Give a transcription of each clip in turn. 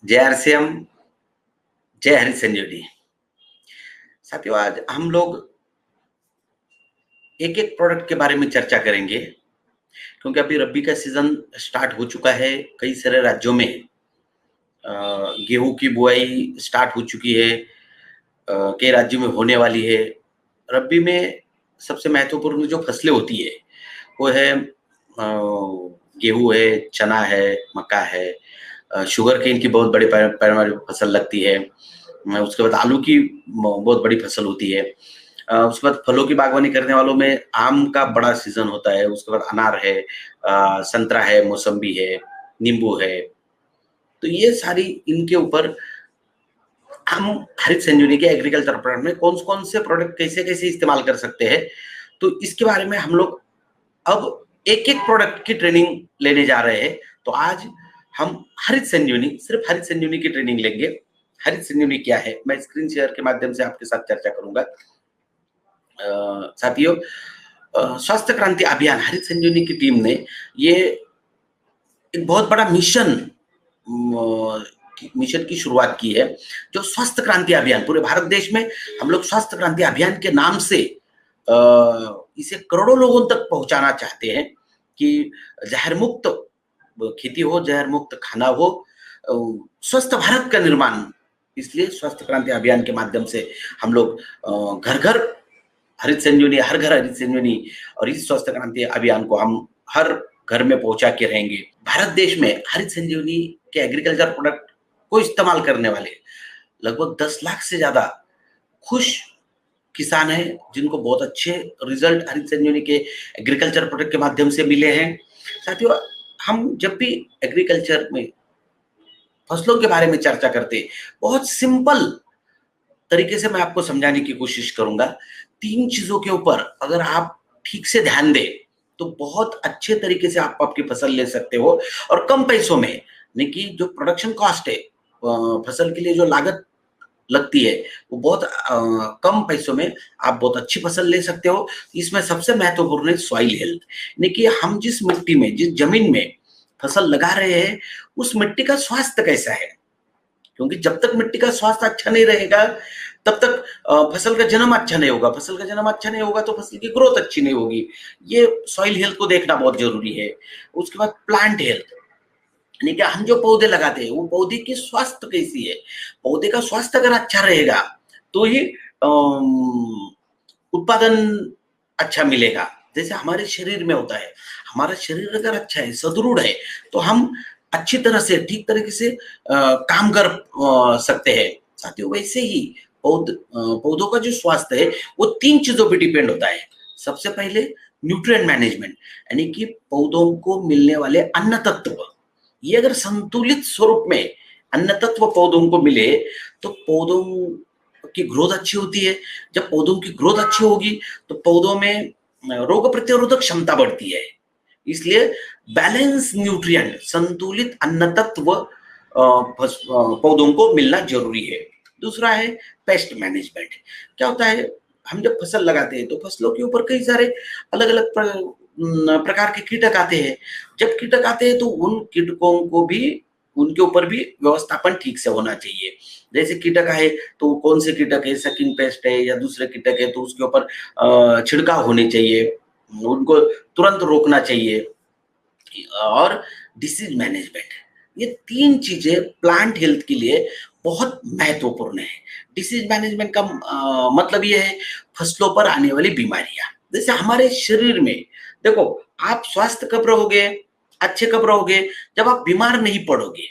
जय आरसीएम, जय हरि संजीवनी। साथियों, आज हम लोग एक एक प्रोडक्ट के बारे में चर्चा करेंगे क्योंकि अभी रबी का सीजन स्टार्ट हो चुका है। कई सारे राज्यों में गेहूं की बुआई स्टार्ट हो चुकी है, कई राज्यों में होने वाली है। रबी में सबसे महत्वपूर्ण जो फसलें होती है वो है गेहूं है, चना है, मक्का है, शुगर केन की बहुत बड़ी पैमाने पर फसल लगती है। उसके बाद आलू की बहुत बड़ी फसल होती है। उसके बाद फलों की बागवानी करने वालों में आम का बड़ा सीजन होता है। उसके बाद अनार है, संतरा है, मौसम्बी है, नींबू है। तो ये सारी इनके ऊपर हम हरित संजीवनी के एग्रीकल्चर प्रोडक्ट में कौन कौन से प्रोडक्ट कैसे कैसे इस्तेमाल कर सकते हैं, तो इसके बारे में हम लोग अब एक एक प्रोडक्ट की ट्रेनिंग लेने जा रहे हैं। तो आज हम हरित संजीवनी, सिर्फ हरित संजीवनी की ट्रेनिंग लेंगे। हरित संजीवनी क्या है, मैं स्क्रीन शेयर के माध्यम से आपके साथ चर्चा करूंगा। साथियों, स्वास्थ्य क्रांति अभियान हरित संजीवनी की टीम ने ये एक बहुत बड़ा मिशन की शुरुआत की है, जो स्वास्थ्य क्रांति अभियान पूरे भारत देश में हम लोग स्वास्थ्य क्रांति अभियान के नाम से इसे करोड़ों लोगों तक पहुंचाना चाहते हैं कि जहर मुक्त खेती हो, जहर मुक्त खाना हो, स्वस्थ भारत का निर्माण। इसलिए स्वास्थ्य क्रांति अभियान के माध्यम से हम लोग घर घर हरित संजीवनी, हर घर हरित संजीवनी, और इस स्वास्थ्य क्रांति अभियान को हम हर घर में पहुंचा के रहेंगे। भारत देश में हरित संजीवनी के एग्रीकल्चर प्रोडक्ट को इस्तेमाल करने वाले लगभग 10 लाख से ज्यादा खुश किसान हैं, जिनको बहुत अच्छे रिजल्ट हरित संजीवनी के एग्रीकल्चर प्रोडक्ट के माध्यम से मिले हैं। साथियों, हम जब भी एग्रीकल्चर में फसलों के बारे में चर्चा करते, बहुत सिंपल तरीके से मैं आपको समझाने की कोशिश करूंगा। 3 चीजों के ऊपर अगर आप ठीक से ध्यान दें तो बहुत अच्छे तरीके से आप आपकी फसल ले सकते हो, और कम पैसों में। यानी कि जो प्रोडक्शन कॉस्ट है, फसल के लिए जो लागत लगती है, वो बहुत कम पैसों में आप बहुत अच्छी फसल ले सकते हो। इसमें सबसे महत्वपूर्ण है सॉइल हेल्थ, यानी कि हम जिस मिट्टी में, जिस जमीन में फसल लगा रहे हैं, उस मिट्टी का स्वास्थ्य कैसा है। क्योंकि जब तक मिट्टी का स्वास्थ्य अच्छा नहीं रहेगा तब तक फसल का जन्म अच्छा नहीं होगा। फसल का जन्म अच्छा नहीं होगा तो फसल की ग्रोथ अच्छी नहीं होगी। ये सॉइल हेल्थ को देखना बहुत जरूरी है। उसके बाद प्लांट हेल्थ, यानी कि हम जो पौधे लगाते हैं वो पौधे की स्वास्थ्य कैसी है। पौधे का स्वास्थ्य अगर अच्छा रहेगा तो ही उत्पादन अच्छा मिलेगा। जैसे हमारे शरीर में होता है, हमारा शरीर अगर अच्छा है, सुदृढ़ है, तो हम अच्छी तरह से, ठीक तरीके से काम कर सकते हैं। साथियों, वैसे ही पौधों का जो स्वास्थ्य है वो 3 चीजों पे डिपेंड होता है। सबसे पहले न्यूट्रिएंट मैनेजमेंट, यानी कि पौधों को मिलने वाले अन्न तत्व, ये अगर संतुलित स्वरूप में अन्न तत्व पौधों को मिले तो पौधों की ग्रोथ अच्छी होती है। जब पौधों की ग्रोथ अच्छी होगी तो पौधों में रोग प्रतिरोधक क्षमता बढ़ती है। इसलिए बैलेंस न्यूट्रिएंट, संतुलित अन्न तत्व पौधों को मिलना जरूरी है। दूसरा है पेस्ट मैनेजमेंट। क्या होता है, हम जब फसल लगाते हैं तो फसलों के ऊपर कई सारे अलग अलग प्रकार के कीटक आते हैं। जब कीटक आते हैं तो उन कीटकों को भी, उनके ऊपर भी व्यवस्थापन ठीक से होना चाहिए। जैसे कीटक आए तो कौन से कीटक है, सकिंग पेस्ट है या दूसरे कीटक है, तो उसके ऊपर छिड़काव होने चाहिए, उनको तुरंत रोकना चाहिए। और डिसीज मैनेजमेंट, ये 3 चीजें प्लांट हेल्थ के लिए बहुत महत्वपूर्ण है। डिसीज मैनेजमेंट का मतलब ये है फसलों पर आने वाली बीमारियां। जैसे हमारे शरीर में देखो, आप स्वस्थ कब रहोगे, अच्छे कब रहोगे, जब आप बीमार नहीं पड़ोगे।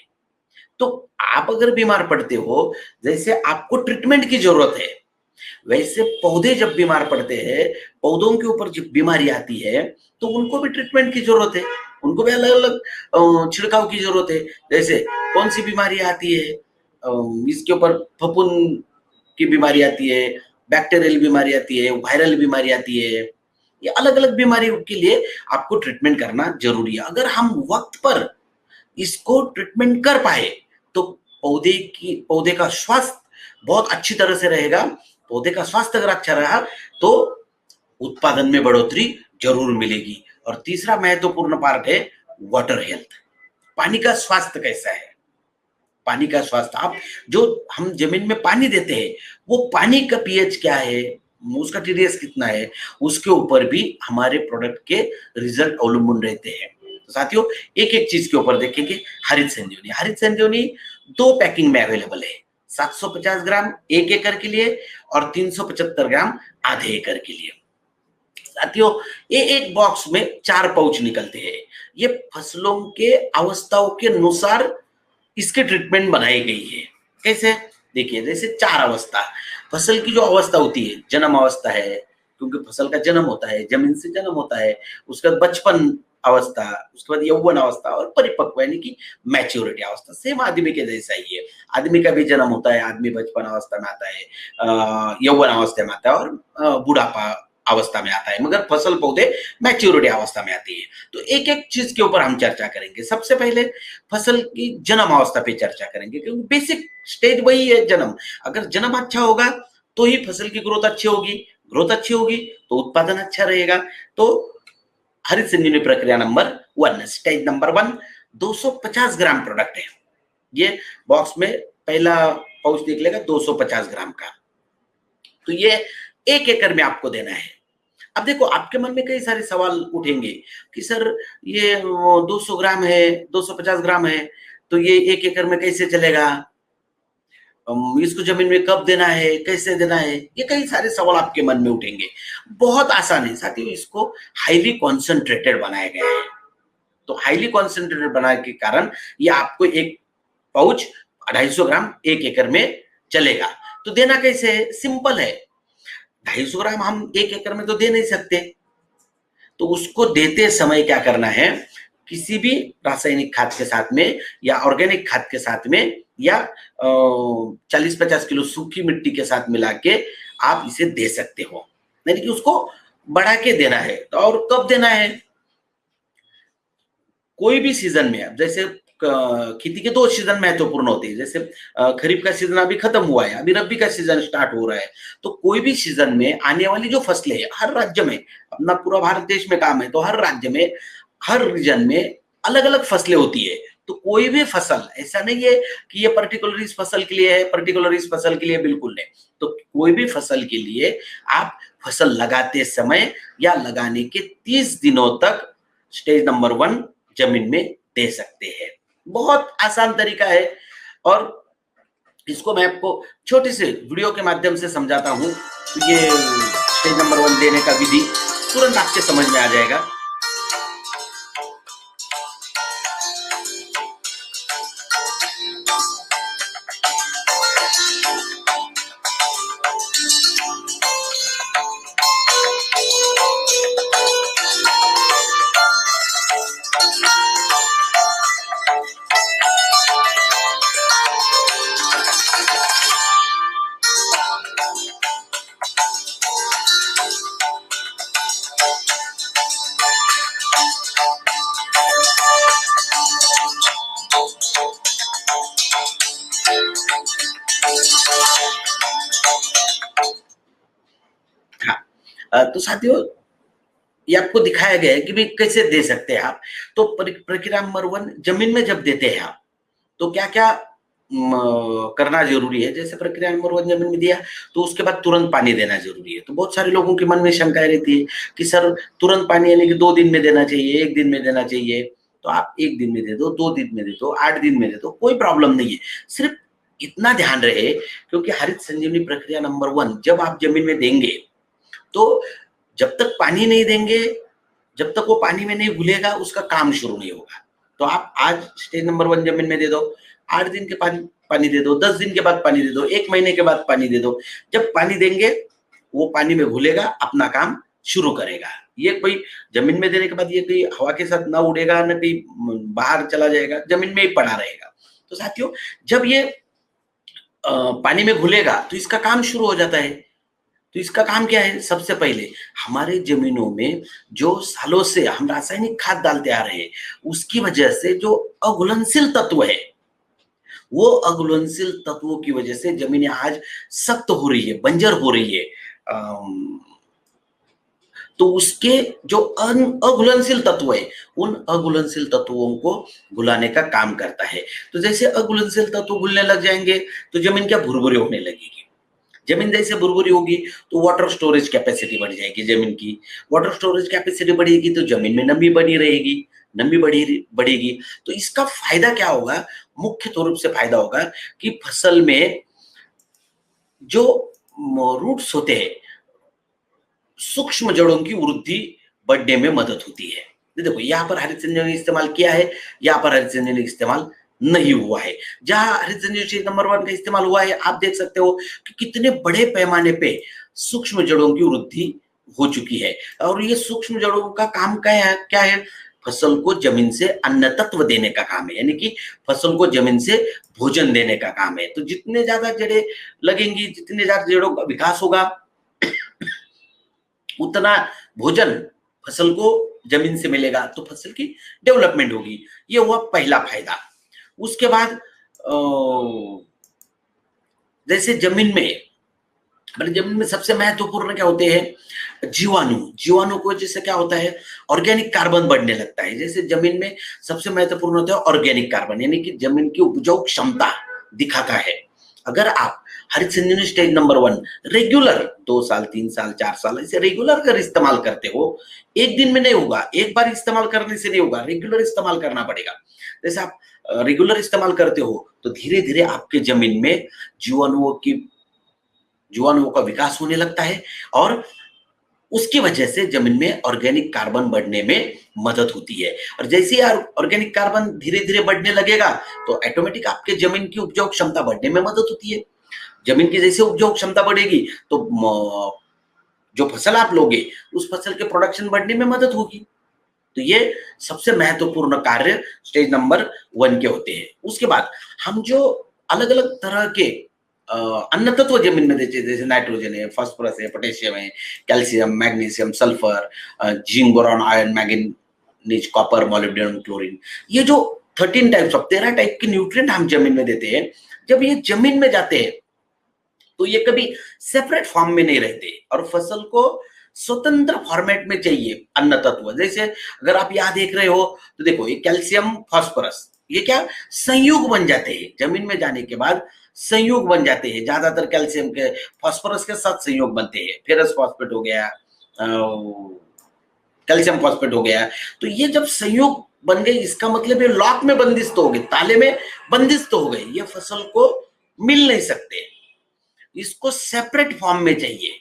तो आप अगर बीमार पड़ते हो, जैसे आपको ट्रीटमेंट की जरूरत है, वैसे पौधे जब बीमार पड़ते हैं, पौधों के ऊपर जब बीमारी आती है तो उनको भी ट्रीटमेंट की जरूरत है, उनको भी अलग अलग छिड़काव की जरूरत है। जैसे कौन सी बीमारी आती है, इसके ऊपर फफूंद की बीमारी आती है, बैक्टीरियल बीमारी आती है, वायरल बीमारी आती है। ये अलग अलग बीमारियों के लिए आपको ट्रीटमेंट करना जरूरी है। अगर हम वक्त पर इसको ट्रीटमेंट कर पाए तो पौधे का स्वास्थ्य बहुत अच्छी तरह से रहेगा। पौधे का स्वास्थ्य अगर अच्छा रहा तो उत्पादन में बढ़ोतरी जरूर मिलेगी। और तीसरा महत्वपूर्ण पार्ट है वाटर हेल्थ, पानी का स्वास्थ्य कैसा है। पानी का स्वास्थ्य, आप जो हम जमीन में पानी देते हैं वो पानी का पीएच क्या है, उसका टीडीएस कितना है, उसके ऊपर भी हमारे प्रोडक्ट के रिजल्ट अवलंबन रहते हैं। तो साथियों, एक एक चीज के ऊपर देखेंगे। हरित संजीवनी, हरित संजीवनी 2 पैकिंग में अवेलेबल है, 750 ग्राम 1 एकड़ के लिए और 375 ग्राम आधे एकड़ के लिए। साथियों, ये एक बॉक्स में 4 पाउच निकलते हैं। ये फसलों के अवस्थाओं के अनुसार इसकी ट्रीटमेंट बनाई गई है। कैसे? देखिए, जैसे 4 अवस्था, फसल की जो अवस्था होती है, जन्म अवस्था है, क्योंकि फसल का जन्म होता है, जमीन से जन्म होता है, उसके बाद बचपन अवस्था, उसके बाद यौवन अवस्था और परिपक्व यानी कि मैच्योरिटी अवस्था। सेम आदमी के जैसा ही है, आदमी का भी जन्म होता है, आदमी बचपन अवस्था में आता है, यौवन अवस्था में आता है और बुढ़ापा अवस्था में आता है, मगर फसल पौधे मैच्योरिटी अवस्था में आती है। तो एक एक चीज के ऊपर हम चर्चा करेंगे। सबसे पहले फसल की जन्म अवस्था पे चर्चा करेंगे, क्योंकि बेसिक स्टेज वही है, जन्म। अगर जन्म अच्छा होगा तो ही फसल की ग्रोथ अच्छी होगी, ग्रोथ अच्छी होगी तो उत्पादन अच्छा रहेगा। तो हरित संजीवनी प्रक्रिया नंबर 1, स्टेज नंबर 1, 250 ग्राम प्रोडक्ट है। ये बॉक्स में पहला पाउच निकलेगा 250 ग्राम का। तो ये 1 एकड़ में आपको देना है। अब देखो, आपके मन में कई सारे सवाल उठेंगे कि सर ये 200 ग्राम है, 250 ग्राम है, तो ये 1 एकड़ में कैसे चलेगा, इसको जमीन में कब देना है, कैसे देना है, ये कई सारे सवाल आपके मन में उठेंगे। बहुत आसान है साथियों, इसको हाईली कॉन्सेंट्रेटेड बनाया गया है। तो हाईली कॉन्सेंट्रेटेड बनाने के कारण ये आपको एक पाउच 250 ग्राम 1 एकड़ में चलेगा। तो देना कैसे है? सिंपल है। 250 ग्राम हम 1 एकड़ में तो दे नहीं सकते, तो उसको देते समय क्या करना है, किसी भी रासायनिक खाद के साथ में या ऑर्गेनिक खाद के साथ में या 40-50 किलो सूखी मिट्टी के साथ मिला के आप इसे दे सकते हो, यानी कि उसको बढ़ा के देना है। तो और कब देना है? कोई भी सीजन में। अब जैसे खेती के 2 सीजन महत्वपूर्ण होते हैं, जैसे खरीफ का सीजन अभी खत्म हुआ है, अभी रबी का सीजन स्टार्ट हो रहा है। तो कोई भी सीजन में आने वाली जो फसलें हैं, हर राज्य में, अपना पूरा भारत देश में काम है, तो हर राज्य में, हर रीजन में अलग अलग फसलें होती है। तो कोई भी फसल ऐसा नहीं है कि ये पर्टिकुलर इस फसल के लिए है, पर्टिकुलर इस फसल के लिए, बिल्कुल नहीं। तो कोई भी फसल के लिए आप फसल लगाते समय या लगाने के 30 दिनों तक स्टेज नंबर 1 जमीन में दे सकते हैं। बहुत आसान तरीका है और इसको मैं आपको छोटे से वीडियो के माध्यम से समझाता हूं। तो ये स्टेज नंबर 1 देने का विधि तुरंत आपके समझ में आ जाएगा। तो साथियों, ये आपको दिखाया गया है कि भाई कैसे दे सकते हैं आप। तो प्रक्रिया नंबर 1, जमीन में जब देते हैं आप तो क्या क्या करना जरूरी है। जैसे प्रक्रिया नंबर 1 जमीन में दिया तो उसके बाद तुरंत पानी देना जरूरी है। तो बहुत सारे लोगों के मन में शंकाएं रहती है कि सर तुरंत पानी यानी कि 2 दिन में देना चाहिए, 1 दिन में देना चाहिए। तो आप 1 दिन में दे दो, 2 दिन में दे दो, 8 दिन में दे दो, कोई प्रॉब्लम नहीं है। सिर्फ इतना ध्यान रहे, क्योंकि हरित संजीवनी प्रक्रिया नंबर 1 जब आप जमीन में देंगे तो जब तक पानी नहीं देंगे, जब तक वो पानी में नहीं घुलेगा, उसका काम शुरू नहीं होगा। तो आप आज स्टेज नंबर 1 जमीन में दे दो, 8 दिन के पानी दे दो, 10 दिन के बाद पानी दे दो, 1 महीने के बाद पानी दे दो। जब पानी देंगे वो पानी में घुलेगा, अपना काम शुरू करेगा। ये कोई जमीन में देने के बाद ये कोई हवा के साथ ना उड़ेगा, ना कहीं बाहर चला जाएगा, जमीन में ही पड़ा रहेगा। तो साथियों, जब ये पानी में घुलेगा तो इसका काम शुरू हो जाता है। तो इसका काम क्या है? सबसे पहले हमारे जमीनों में जो सालों से हम रासायनिक खाद डालते आ रहे हैं, उसकी वजह से जो अघुलनशील तत्व है, वो अघुलनशील तत्वों की वजह से जमीनें आज सख्त हो रही है, बंजर हो रही है। तो उसके जो अघुलनशील तत्व है, उन अघुलनशील तत्वों को घुलाने का काम करता है। तो जैसे अघुलनशील तत्व घुलने लग जाएंगे तो जमीन क्या भुरभुरी होने लगेगी। जमीन जैसे भुरभुरी होगी तो वाटर स्टोरेज कैपेसिटी बढ़ जाएगी जमीन की। वाटर स्टोरेज कैपेसिटी बढ़ेगी तो जमीन में नमी बनी रहेगी, नमी बढ़ेगी। तो इसका फायदा क्या होगा? मुख्य रूप से फायदा होगा कि फसल में जो रूट्स होते हैं, सूक्ष्म जड़ों की वृद्धि बढ़ने में मदद होती है। देखो यहाँ पर हरित संजीवनी इस्तेमाल किया है, यहाँ पर हरित संजीवनी इस्तेमाल नहीं हुआ है। जहां हरित संजीवनी नंबर 1 का इस्तेमाल हुआ है, आप देख सकते हो कि कितने बड़े पैमाने पे सूक्ष्म जड़ों की वृद्धि हो चुकी है। और ये सूक्ष्म जड़ों का काम क्या है? फसल को जमीन से अन्न तत्व देने का काम है, यानी कि फसल को जमीन से भोजन देने का काम है। तो जितने ज्यादा जड़ें लगेंगी, जितने ज्यादा जड़ों का विकास होगा, उतना भोजन फसल को जमीन से मिलेगा, तो फसल की डेवलपमेंट होगी। ये हुआ पहला फायदा। उसके बाद जैसे जमीन में सबसे महत्वपूर्ण क्या होते हैं? जीवाणु को जैसे क्या होता है? ऑर्गेनिक कार्बन बढ़ने लगता है। जैसे जमीन में सबसे महत्वपूर्ण होता है ऑर्गेनिक कार्बन, यानी कि जमीन की उपजाऊ क्षमता दिखाता है। अगर आप हरित संजीवनी स्टेज नंबर 1 रेगुलर 2 साल 3 साल 4 साल ऐसे रेगुलर अगर इस्तेमाल करते हो, एक दिन में नहीं होगा, एक बार इस्तेमाल करने से नहीं होगा, रेगुलर इस्तेमाल करना पड़ेगा। जैसे आप रेगुलर इस्तेमाल करते हो तो धीरे धीरे आपके जमीन में जीवाणुओं का विकास होने लगता है और उसकी वजह से जमीन में ऑर्गेनिक कार्बन बढ़ने में मदद होती है। और जैसे ही ऑर्गेनिक कार्बन धीरे धीरे बढ़ने लगेगा तो ऑटोमेटिक आपके जमीन की उपजाऊ क्षमता बढ़ने में मदद होती है। जमीन की जैसे उपजाऊ क्षमता बढ़ेगी तो जो फसल आप लोगे उस फसल के प्रोडक्शन बढ़ने में मदद होगी। तो ये सबसे महत्वपूर्ण कार्य स्टेज नंबर 1 के होते हैं। उसके बाद हम जो अलग अलग तरह के अन्न तत्व जमीन में देते हैं, जैसे नाइट्रोजन है, फास्फोरस है, पोटेशियम है, calcium, magnesium, sulphur, zinc, boron, iron, manganese, copper, molybdenum, chlorine, ये जो 13 टाइप के न्यूट्रिएंट हम जमीन में देते हैं, जब ये जमीन में जाते हैं तो ये कभी सेपरेट फॉर्म में नहीं रहते और फसल को स्वतंत्र फॉर्मेट में चाहिए अन्न तत्व। जैसे अगर आप यहां देख रहे हो तो देखो, ये कैल्शियम, फास्फोरस, ये क्या संयुग बन जाते हैं जमीन में जाने के बाद, संयुग बन जाते हैं। ज्यादातर कैल्शियम के फास्फोरस के साथ संयोग बनते हैं, फेरस फॉस्फेट हो गया, कैल्शियम फॉस्फेट हो गया। तो ये जब संयोग बन गए, इसका मतलब ये लॉक में बंदिस्त हो गए, ताले में बंदिस्त हो गए, ये फसल को मिल नहीं सकते, इसको सेपरेट फॉर्म में चाहिए।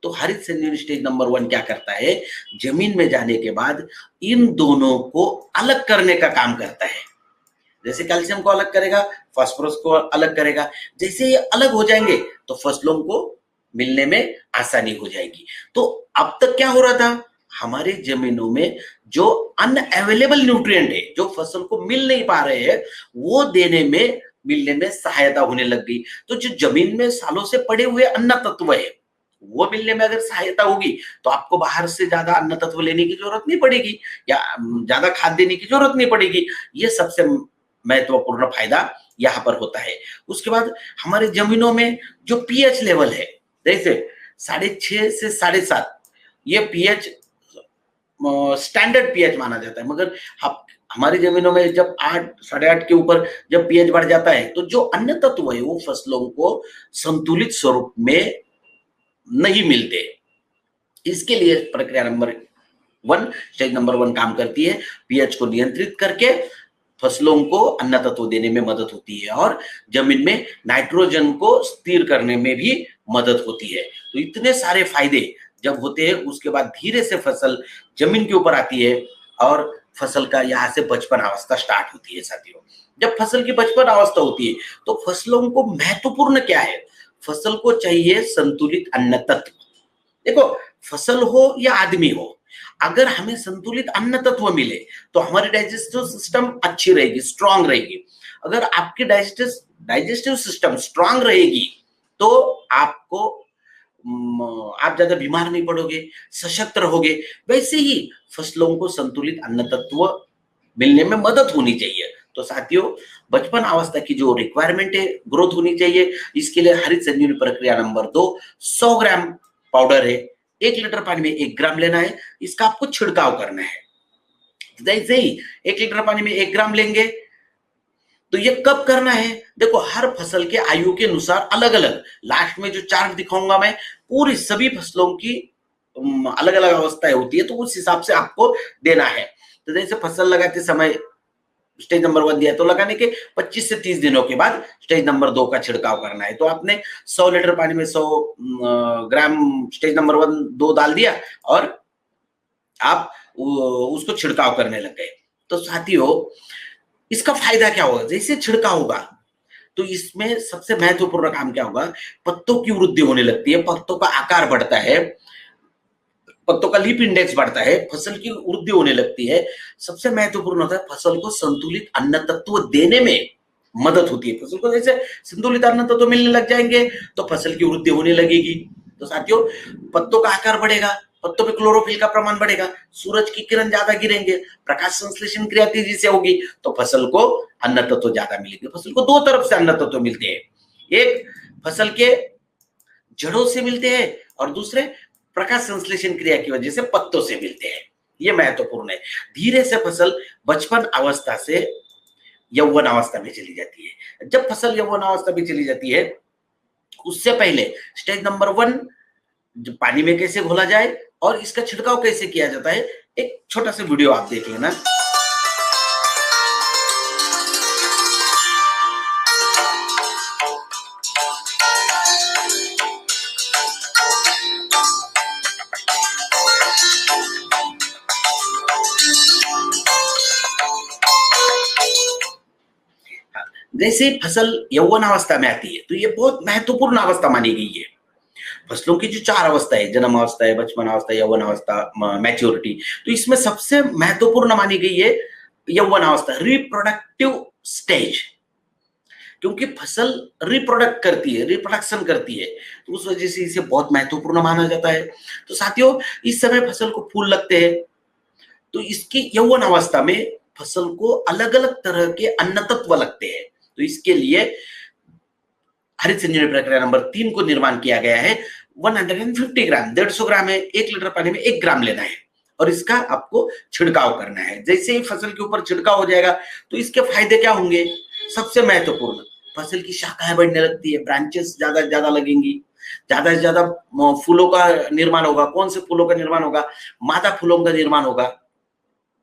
तो हरित संजीवनी स्टेज नंबर 1 क्या करता है? जमीन में जाने के बाद इन दोनों को अलग करने का काम करता है। जैसे कैल्शियम को अलग करेगा, फास्फोरस को अलग करेगा। जैसे ये अलग हो जाएंगे तो फसलों को मिलने में आसानी हो जाएगी। तो अब तक क्या हो रहा था? हमारी जमीनों में जो अनअवेलेबल न्यूट्रिएंट है, जो फसल को मिल नहीं पा रहे हैं, वो मिलने में सहायता होने लग गई। तो जो जमीन में सालों से पड़े हुए अन्न तत्व है, वो मिलने में अगर सहायता होगी तो आपको बाहर से ज्यादा अन्न तत्व लेने की जरूरत नहीं पड़ेगी या ज्यादा खाद देने की जरूरत नहीं पड़ेगी। ये सबसे महत्वपूर्ण फायदा यहाँ पर होता है। उसके बाद हमारे जमीनों में जो पीएच लेवल है, जैसे 6.5 से 7.5, ये पीएच स्टैंडर्ड पीएच माना जाता है। मगर हमारी जमीनों में जब 8, 8.5 के ऊपर जब पीएच बढ़ जाता है तो जो अन्य तत्व है वो फसलों को संतुलित स्वरूप में नहीं मिलते। इसके लिए प्रक्रिया नंबर 1, स्टेज नंबर 1 काम करती है, पीएच को नियंत्रित करके फसलों को अन्न तत्व देने में मदद होती है और जमीन में नाइट्रोजन को स्थिर करने में भी मदद होती है। तो इतने सारे फायदे जब होते हैं, उसके बाद धीरे से फसल जमीन के ऊपर आती है और फसल का यहाँ से बचपन अवस्था स्टार्ट होती है। साथियों, जब फसल की बचपन अवस्था होती है तो फसलों को महत्वपूर्ण क्या है? फसल को चाहिए संतुलित अन्न तत्व। देखो, फसल हो या आदमी हो, अगर हमें संतुलित अन्न तत्व मिले तो हमारी डाइजेस्टिव सिस्टम अच्छी रहेगी, स्ट्रांग रहेगी। अगर आपकी डाइजेस्टिव सिस्टम स्ट्रांग रहेगी तो आप ज्यादा बीमार नहीं पड़ोगे, सशक्त रहोगे। वैसे ही फसलों को संतुलित अन्न तत्व मिलने में मदद होनी चाहिए। तो साथियों, बचपन अवस्था की जो रिक्वायरमेंट है, ग्रोथ होनी चाहिए। इसके लिए हरित संजीवनी प्रक्रिया नंबर 2 100 ग्राम पाउडर है, 1 लीटर पानी में 1 ग्राम लेना है, इसका आपको छिड़काव करना है। जैसे ही 1 लीटर पानी में 1 ग्राम लेंगे, तो ये कब करना है? देखो, हर फसल के आयु के अनुसार अलग अलग, लास्ट में जो चार्ट दिखाऊंगा मैं, पूरी सभी फसलों की अलग अलग अवस्थाएं होती है, तो उस हिसाब से आपको देना है। तो जैसे फसल लगाते समय स्टेज नंबर 1 दिया, तो लगाने के 25 से 30 दिनों के बाद स्टेज नंबर 2 का छिड़काव करना है। तो आपने 100 लीटर पानी में 100 ग्राम स्टेज नंबर 1 2 डाल दिया और आप उसको छिड़काव करने लग गए। तो साथियों, इसका फायदा क्या होगा? जैसे छिड़काव होगा तो इसमें सबसे महत्वपूर्ण काम क्या होगा? पत्तों की वृद्धि होने लगती है, पत्तों का आकार बढ़ता है, पत्तों का लीफ इंडेक्स बढ़ता है, फसल की वृद्धि होने लगती है। सबसे महत्वपूर्ण होता है, फसल को संतुलित अन्न तत्व देने में मदद होती है। फसल को जैसे संतुलित अन्न तत्व मिलने लग जाएंगे तो फसल की वृद्धि होने लगेगी। तो साथियों, पत्तों का आकार बढ़ेगा, पत्तों में क्लोरोफिल का प्रमाण बढ़ेगा, सूरज की किरण ज्यादा गिरेंगे, प्रकाश संश्लेषण क्रिया तेजी से होगी, तो फसल को अन्न तत्व ज्यादा मिलेंगे। फसल को दो तरफ से अन्न तत्व मिलते हैं, एक फसल के जड़ों से मिलते हैं और दूसरे प्रकाश संश्लेषण क्रिया की वजह से पत्तों से मिलते हैं। ये महत्वपूर्ण है। धीरे से फसल बचपन अवस्था से यौवन अवस्था में चली जाती है। जब फसल यौवन अवस्था में चली जाती है, उससे पहले स्टेज नंबर 1 पानी में कैसे घोला जाए और इसका छिड़काव कैसे किया जाता है, एक छोटा सा वीडियो आप देख लेना। जैसे फसल यौवन अवस्था में आती है तो ये बहुत महत्वपूर्ण अवस्था मानी गई है। फसलों की जो 4 अवस्था है, जन्म अवस्था है, बचपन अवस्था, यौवन अवस्था, मैच्योरिटी, तो इसमें सबसे महत्वपूर्ण मानी गई है यौवन अवस्था, रिप्रोडक्टिव स्टेज। क्योंकि फसल रिप्रोडक्ट करती है, रिप्रोडक्शन करती है, तो उस वजह से इसे बहुत महत्वपूर्ण माना जाता है। तो साथियों, इस समय फसल को फूल लगते हैं, तो इसकी यौवन अवस्था में फसल को अलग अलग तरह के अन्न तत्व लगते हैं। तो इसके लिए हरित संजीवनी प्रक्रिया नंबर 3 को निर्माण किया गया है। 150 ग्राम, 150 ग्राम है, 1 लीटर पानी में 1 ग्राम लेना है और इसका आपको छिड़काव करना है। जैसे ही फसल के ऊपर छिड़काव हो जाएगा तो इसके फायदे क्या होंगे? सबसे महत्वपूर्ण, फसल की शाखाएं बढ़ने लगती है, ब्रांचेस ज्यादा से ज्यादा लगेंगी, ज्यादा से ज्यादा फूलों का निर्माण होगा। कौन से फूलों का निर्माण होगा? मादा फूलों का निर्माण होगा,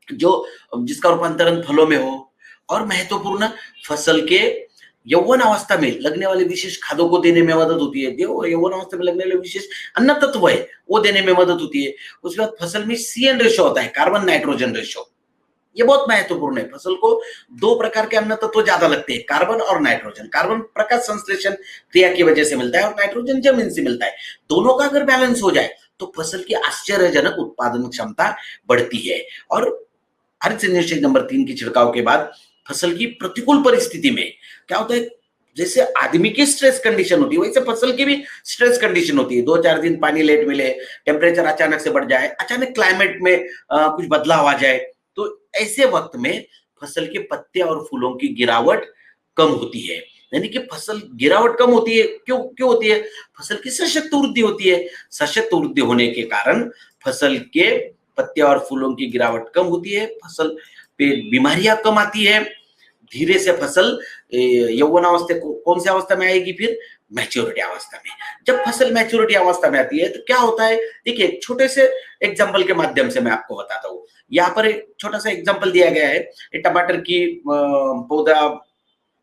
जो जिसका रूपांतरण फलों में हो। और महत्वपूर्ण, फसल के यौवन अवस्था में लगने वाले विशेष खादों को देने में मदद होती है। देखो, यौवन अवस्था में लगने वाले विशेष अन्न तत्व है वो देने में मदद होती है। उसके बाद फसल में CN रेशो होता है, कार्बन नाइट्रोजन रेशो, ये बहुत महत्वपूर्ण है। फसल को 2 प्रकार के अन्न तत्व ज्यादा लगते हैं, कार्बन और नाइट्रोजन। कार्बन प्रकाश संश्लेषण क्रिया की वजह से मिलता है और नाइट्रोजन जमीन से मिलता है। दोनों का अगर बैलेंस हो जाए तो फसल की आश्चर्यजनक उत्पादन क्षमता बढ़ती है। और हरित संजीवनी नंबर 3 की छिड़काव के बाद फसल की प्रतिकूल परिस्थिति में क्या होता है? जैसे आदमी की स्ट्रेस कंडीशन होती है, वैसे फसल की भी स्ट्रेस कंडीशन होती है। 2-4 दिन पानी लेट मिले, टेम्परेचर अचानक से बढ़ जाए, अचानक क्लाइमेट में कुछ बदलाव आ जाए, तो ऐसे वक्त में फसल के पत्ते और फूलों की गिरावट कम होती है। यानी कि फसल गिरावट कम होती है। क्यों होती है? फसल की सशक्त वृद्धि होती है। सशक्त वृद्धि होने के कारण फसल के पत्ते और फूलों की गिरावट कम होती है, फसल पे बीमारियां कम आती है। धीरे से फसल यौवन अवस्था कौन सी अवस्था में आएगी? फिर मैच्योरिटी अवस्था में। जब फसल मैच्योरिटी अवस्था में आती है तो क्या होता है? देखिए, एक छोटे से एग्जांपल के माध्यम से मैं आपको बताता हूँ। यहाँ पर एक छोटा सा एग्जांपल दिया गया है, टमाटर की पौधा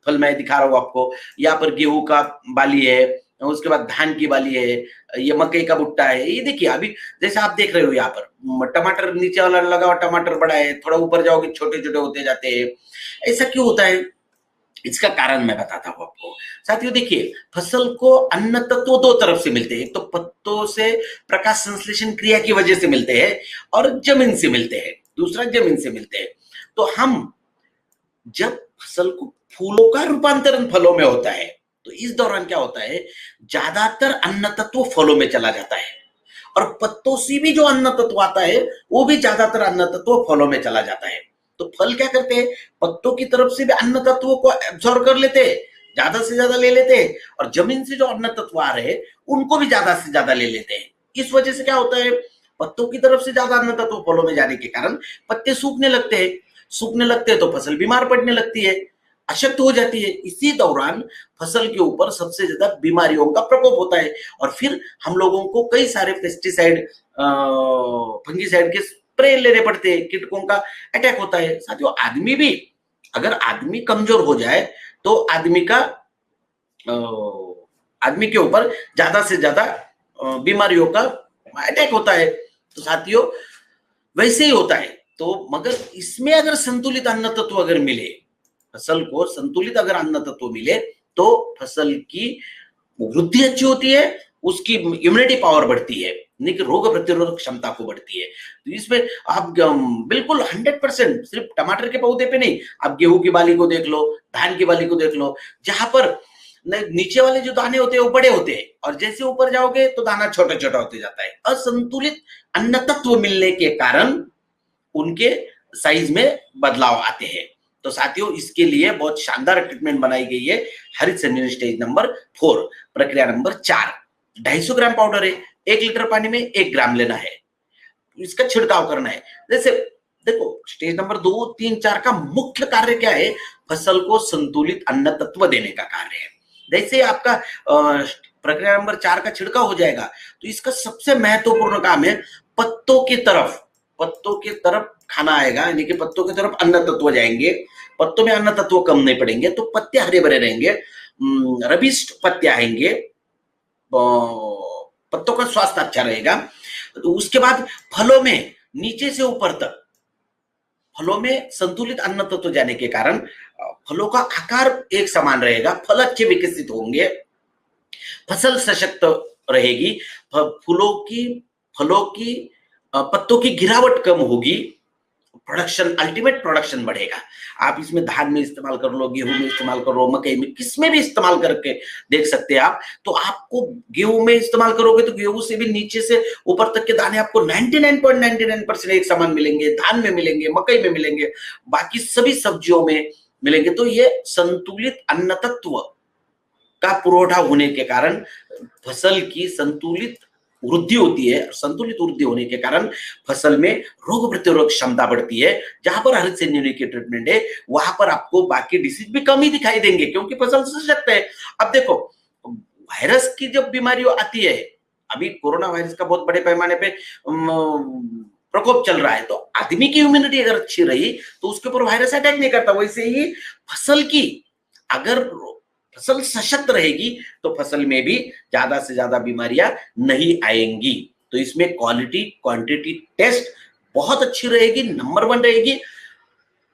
फल मैं दिखा रहा हूँ आपको। यहाँ पर गेहूं का बाली है, उसके बाद धान की बाली है, ये मकई का भुट्टा है। ये देखिए, अभी जैसे आप देख रहे हो यहाँ पर टमाटर नीचे वाला लगा हुआ टमाटर बड़ा है, थोड़ा ऊपर जाओगे छोटे छोटे होते जाते हैं। ऐसा क्यों होता है? इसका कारण मैं बताता हूँ आपको। साथियों, देखिए, फसल को अन्न तत्व 2 तरफ से मिलते हैं। एक तो पत्तों से प्रकाश संश्लेषण क्रिया की वजह से मिलते हैं और जमीन से मिलते हैं, दूसरा जमीन से मिलते हैं। तो हम जब फसल को फूलों का रूपांतरण फलों में होता है तो इस दौरान क्या होता है? ज्यादातर अन्न तत्व फलों में चला जाता है और पत्तों से भी जो अन्न तत्व आता है वो भी ज्यादातर अन्न तत्व फलों में चला जाता है। तो फल क्या करते हैं? पत्तों की तरफ से भी अन्न तत्वों को एब्जॉर्ब कर लेते हैं, ज्यादा से ज्यादा ले लेते हैं, और जमीन से जो अन्न तत्व आ रहे हैं उनको भी ज्यादा से ज्यादा ले लेते हैं। इस वजह से क्या होता है, पत्तों की तरफ से ज्यादा अन्न तत्व फलों में जाने के कारण पत्ते सूखने लगते हैं तो फसल बीमार पड़ने लगती है, अशक्त हो जाती है। इसी दौरान फसल के ऊपर सबसे ज्यादा बीमारियों का प्रकोप होता है और फिर हम लोगों को कई सारे पेस्टिसाइड, फंगिसाइड के स्प्रे लेने पड़ते हैं, कीटकों का अटैक होता है। साथियों, आदमी भी, अगर आदमी कमजोर हो जाए तो आदमी के ऊपर ज्यादा से ज्यादा बीमारियों का अटैक होता है। तो साथियों, वैसे ही होता है। तो मगर इसमें अगर संतुलित अन्न तत्व अगर मिले, फसल को संतुलित अगर अन्न तत्व मिले तो फसल की वृद्धि अच्छी होती है, उसकी इम्यूनिटी पावर बढ़ती है, यानी कि रोग प्रतिरोधक क्षमता को बढ़ती है। तो इसमें आप बिल्कुल 100% सिर्फ टमाटर के पौधे पे नहीं, आप गेहूं की बाली को देख लो, धान की बाली को देख लो, जहां पर नीचे वाले जो दाने होते हैं वो बड़े होते हैं और जैसे ऊपर जाओगे तो दाना छोटा छोटा होते जाता है। असंतुलित अन्न तत्व मिलने के कारण उनके साइज में बदलाव आते हैं। तो साथियों, इसके लिए बहुत शानदार ट्रीटमेंट बनाई गई है हरित संजीवनी स्टेज नंबर 4, प्रक्रिया नंबर 4। 250 ग्राम पाउडर है, 1 लीटर पानी में 1 ग्राम लेना है, इसका छिड़काव करना है। जैसे देखो, स्टेज नंबर 2, 3, 4 का मुख्य कार्य क्या है, फसल को संतुलित अन्न तत्व देने का कार्य है। जैसे आपका प्रक्रिया नंबर 4 का छिड़काव हो जाएगा तो इसका सबसे महत्वपूर्ण काम है पत्तों की तरफ खाना आएगा, यानी कि पत्तों की तरफ अन्न तत्व जाएंगे। पत्तों में अन्न तत्व कम नहीं पड़ेंगे तो पत्ते हरे भरे रहेंगे, रबिस्ट पत्ते आएंगे, पत्तों का स्वास्थ्य अच्छा रहेगा। तो उसके बाद फलों में नीचे से ऊपर तक फलों में संतुलित अन्न तत्व जाने के कारण फलों का आकार एक समान रहेगा, फल अच्छे विकसित होंगे, फसल सशक्त रहेगी, फलों की पत्तों की गिरावट कम होगी, अल्टीमेट प्रोडक्शन बढ़ेगा। आप इसमें धान में इस्तेमाल कर लो, गेहूं में इस्तेमाल कर लो, मकई में, किसमें भी इस्तेमाल करके देख सकते हैं आप। तो आपको गेहूं में इस्तेमाल करोगे तो गेहूं से भी नीचे से ऊपर तक के दाने आपको 99.99% एक समान मिलेंगे, धान में मिलेंगे, मकई में मिलेंगे, बाकी सभी सब्जियों में मिलेंगे। तो ये संतुलित अन्न तत्व का पुरवठा होने के कारण फसल की संतुलित वृद्धि होती है। संतुलित वृद्धि होने के कारण फसल में रोग प्रतिरोधक क्षमता बढ़ती है। जहां पर हरित संजीवनी की ट्रीटमेंट है वहां पर आपको बाकी डिसीज भी कम ही दिखाई देंगे क्योंकि फसल सशक्त है। अब देखो, वायरस की जब बीमारी आती है, अभी कोरोना वायरस का बहुत बड़े पैमाने पे प्रकोप चल रहा है, तो आदमी की इम्यूनिटी अगर अच्छी रही तो उसके ऊपर वायरस अटैक नहीं करता। वैसे ही फसल की अगर फसल सशक्त रहेगी तो फसल में भी ज्यादा से ज्यादा बीमारियां नहीं आएंगी। तो इसमें क्वालिटी क्वांटिटी टेस्ट बहुत अच्छी रहेगी, नंबर 1 रहेगी।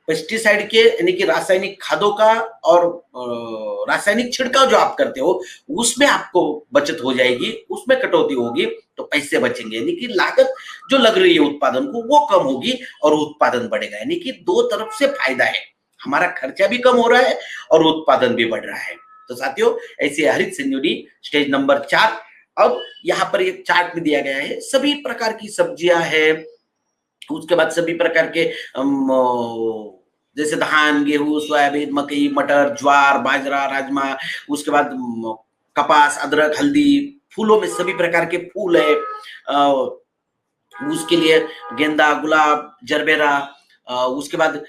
पेस्टिसाइड के यानी कि रासायनिक खादों का और रासायनिक छिड़काव जो आप करते हो उसमें आपको बचत हो जाएगी, उसमें कटौती होगी तो पैसे बचेंगे, यानी कि लागत जो लग रही है उत्पादन को वो कम होगी और उत्पादन बढ़ेगा। यानी कि दो तरफ से फायदा है, हमारा खर्चा भी कम हो रहा है और उत्पादन भी बढ़ रहा है। तो साथियों, ऐसे हरित संजीवनी स्टेज नंबर 4। अब यहाँ पर एक चार्ट में दिया गया है, सभी प्रकार की सब्जियां है, उसके बाद सभी प्रकार के जैसे धान, गेहूं, सोयाबीन, मकई, मटर, ज्वार, बाजरा, राजमा, उसके बाद कपास, अदरक, हल्दी, फूलों में सभी प्रकार के फूल है, उसके लिए गेंदा, गुलाब, जरबेरा, उसके बाद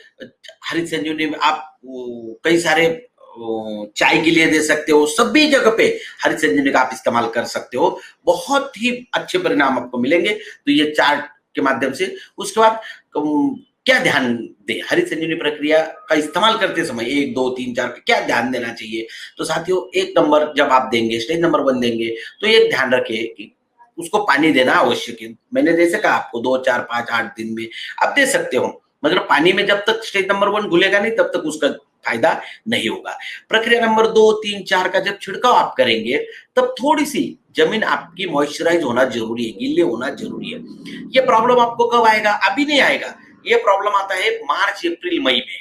हरित संजीवनी में आप कई सारे चाय के लिए दे सकते हो, सभी जगह पे हरित संजीवनी का आप इस्तेमाल कर सकते हो, बहुत ही अच्छे परिणाम आपको मिलेंगे। तो ये चार्ट के माध्यम से, उसके बाद क्या ध्यान दे हरित संजीवनी प्रक्रिया का इस्तेमाल करते समय 1, 2, 3, 4 क्या ध्यान देना चाहिए। तो साथियों, 1 नंबर जब आप देंगे, स्टेज नंबर 1 देंगे तो ये ध्यान रखिए कि उसको पानी देना आवश्यक है। मैंने जैसे कहा आपको 2, 4, 5, 8 दिन में आप दे सकते हो, मगर पानी में जब तक स्टेज नंबर 1 घुलेगा नहीं तब तक उसका फायदा नहीं होगा। प्रक्रिया नंबर 2, 3, 4 का जब छिड़काव आप करेंगे तब थोड़ी सी जमीन आपकी मॉइस्चराइज होना जरूरी है, गीले होना जरूरी है। ये प्रॉब्लम आपको कब आएगा? अभी नहीं आएगा, ये प्रॉब्लम आता है मार्च, अप्रैल, मई में,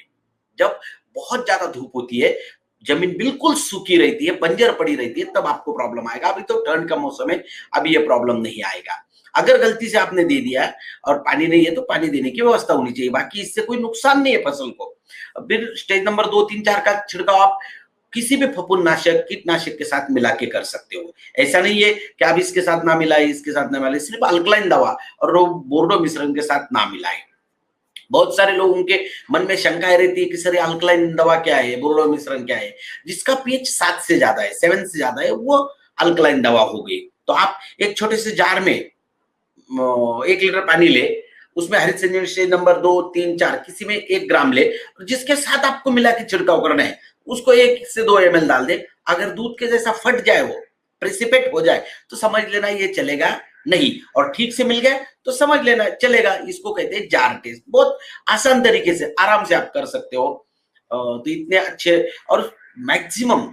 जब बहुत ज्यादा धूप होती है, जमीन बिल्कुल सूखी रहती है, बंजर पड़ी रहती है, तब आपको प्रॉब्लम आएगा। अभी तो ठंड का मौसम है, अभी ये प्रॉब्लम नहीं आएगा। अगर गलती से आपने दे दिया और पानी नहीं है तो पानी देने की व्यवस्था होनी चाहिए, बाकी इससे कोई नुकसान नहीं है फसल को। फिर स्टेज नंबर 2, 3, 4 का छिड़काव आप किसी भी फफूंदनाशक, कीटनाशक के साथ मिला के कर सकते हो। ऐसा नहीं है कि आप इसके साथ ना मिलाए, इसके साथ ना मिलाए, सिर्फ अल्कलाइन दवा और बोर्डो मिश्रण के साथ ना मिलाए। बहुत सारे लोगों के मन में शंकाएं रहती है कि सर अल्कलाइन दवा क्या है, बोर्डो मिश्रण क्या है। जिसका पीएच 7 से ज्यादा है, 7 से ज्यादा है, वो अल्कलाइन दवा हो गई। तो आप एक छोटे से जार में 1 लीटर पानी ले, उसमें हरित संजीवनी स्टेज नंबर 2, 3, 4 किसी में 1 ग्राम ले, जिसके साथ आपको मिला के छिड़काव करना है, उसको 1 से 2 ml डाल दे। अगर दूध के जैसा फट जाए, वो प्रेसिपिटेट हो जाए, तो समझ लेना ये चलेगा नहीं, और ठीक से मिल गया तो समझ लेना चलेगा। इसको कहते हैं जार टेस्ट। बहुत आसान तरीके से आराम से आप कर सकते हो। तो इतने अच्छे, और मैक्सिमम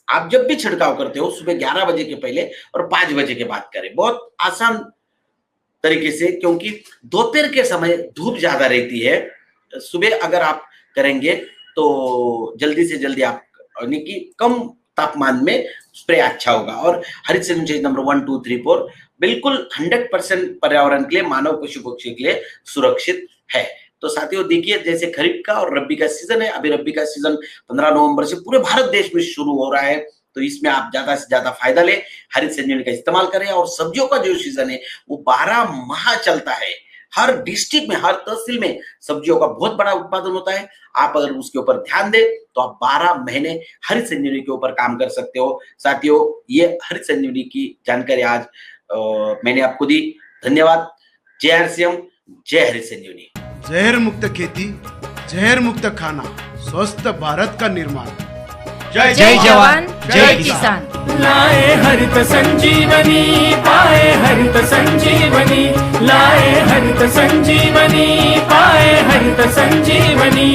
आप जब भी छिड़काव करते हो सुबह 11 बजे के पहले और 5 बजे के बाद करें। बहुत आसान तरीके से, क्योंकि दोपहर के समय धूप ज्यादा रहती है। सुबह अगर आप करेंगे तो जल्दी से जल्दी आप, यानी कि कम तापमान में स्प्रे अच्छा होगा। और हरित संजीवनी नंबर 1, 2, 3, 4 बिल्कुल 100% पर्यावरण के लिए, मानव पशु पक्षी के लिए सुरक्षित है। तो साथियों देखिए, जैसे खरीफ का और रबी का सीजन है, अभी रबी का सीजन 15 नवंबर से पूरे भारत देश में शुरू हो रहा है। तो इसमें आप ज्यादा से ज्यादा फायदा ले, हरित संजीवनी का इस्तेमाल करें। और सब्जियों का जो सीजन है वो 12 माह चलता है। हर डिस्ट्रिक्ट में, हर तहसील में सब्जियों का बहुत बड़ा उत्पादन होता है। आप अगर उसके ऊपर ध्यान दें तो आप 12 महीने हरित संजीवनी के ऊपर काम कर सकते हो। साथियों, ये हरित संजीवनी की जानकारी आज मैंने आपको दी। धन्यवाद। जय हरिसियम, जय हरित संजीवनी। जहर मुक्त खेती, जहर मुक्त खाना, स्वस्थ भारत का निर्माण। जय जवान, जय किसान। लाए हरित संजीवनी, पाए हरित संजीवनी, लाए हरित संजीवनी, पाए हरित संजीवनी।